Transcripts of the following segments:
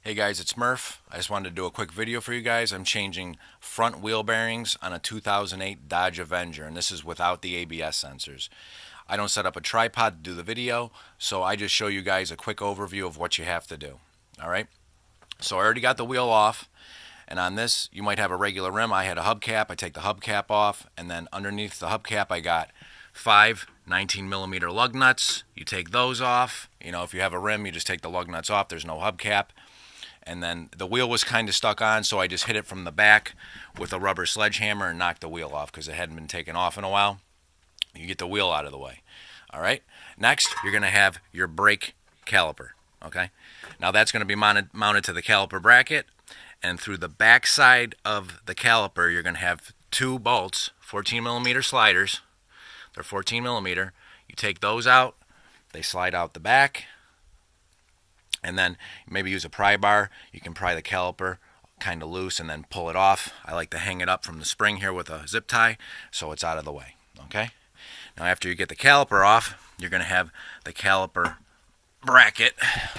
Hey guys, it's Murph. I just wanted to do a quick video for you guys. I'm changing front wheel bearings on a 2008 Dodge Avenger, and this is without the ABS sensors. I don't set up a tripod to do the video, so I just show you guys a quick overview of what you have to do. Alright, so I already got the wheel off, and on this you might have a regular rim. I had a hubcap. I take the hubcap off, and then underneath the hubcap I got 5 19mm lug nuts. You take those off. You know, if you have a rim, you just take the lug nuts off. There's no hubcap. And then the wheel was kind of stuck on, so I just hit it from the back with a rubber sledgehammer and knocked the wheel off because it hadn't been taken off in a while. You get the wheel out of the way. All right. Next, you're going to have your brake caliper. Okay. Now that's going to be mounted to the caliper bracket, and through the back side of the caliper, you're going to have two bolts, 14mm sliders. They're 14mm. You take those out. They slide out the back. And then maybe use a pry bar. You can pry the caliper kind of loose and then pull it off. I like to hang it up from the spring here with a zip tie so it's out of the way. Okay. Now after you get the caliper off, you're going to have the caliper bracket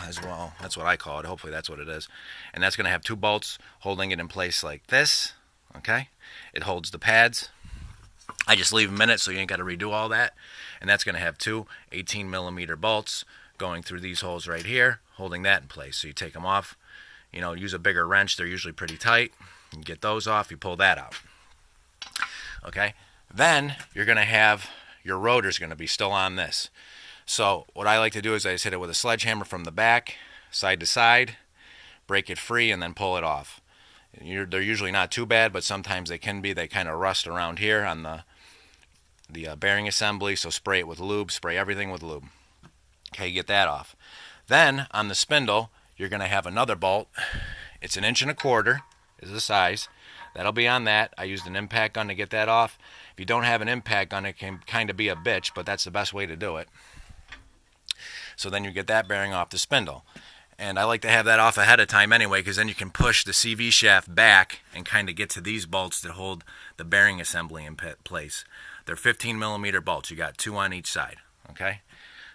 as well. That's what I call it. Hopefully that's what it is. And that's going to have two bolts holding it in place like this. Okay. It holds the pads. I just leave them in it so you ain't got to redo all that. And that's going to have two 18mm bolts going through these holes right here, holding that in place. So you take them off, you know, use a bigger wrench. They're usually pretty tight. You get those off, you pull that out. Okay, then you're going to have your rotors going to be still on this. So what I like to do is I just hit it with a sledgehammer from the back, side to side, break it free, and then pull it off. They're usually not too bad, but sometimes they can be. They kind of rust around here on the bearing assembly, so spray it with lube, spray everything with lube. Okay, get that off. Then on the spindle, you're going to have another bolt. It's 1.25 inches is the size. That'll be on that. I used an impact gun to get that off. If you don't have an impact gun, it can kind of be a bitch, but that's the best way to do it. So then you get that bearing off the spindle. And I like to have that off ahead of time anyway, because then you can push the CV shaft back and kind of get to these bolts that hold the bearing assembly in place. They're 15mm bolts. You got two on each side. Okay.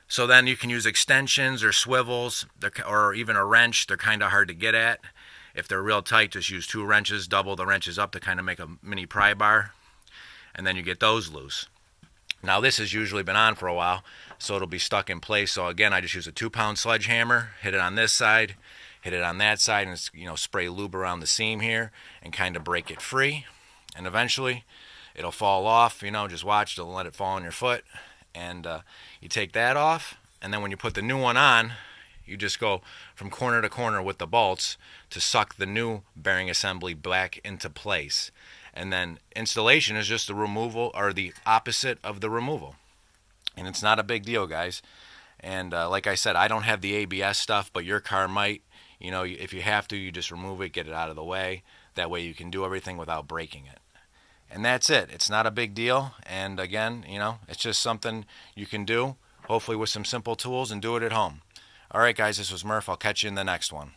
So then you can use extensions or swivels or even a wrench. They're kind of hard to get at. If they're real tight, just use two wrenches, double the wrenches up to kind of make a mini pry bar. And then you get those loose. Now this has usually been on for a while, so it'll be stuck in place. So again, I just use a 2-pound sledgehammer, hit it on this side, hit it on that side, and spray lube around the seam here and kind of break it free. And eventually it'll fall off. Just watch, don't let it fall on your foot. And you take that off, and then when you put the new one on, you just go from corner to corner with the bolts to suck the new bearing assembly back into place. And then installation is just the removal, or the opposite of the removal. And it's not a big deal, guys. And like I said, I don't have the ABS stuff, but your car might. If you have to, you just remove it, get it out of the way. That way you can do everything without breaking it. And that's it. It's not a big deal. And again, it's just something you can do, hopefully with some simple tools, and do it at home. All right, guys, this was Murph. I'll catch you in the next one.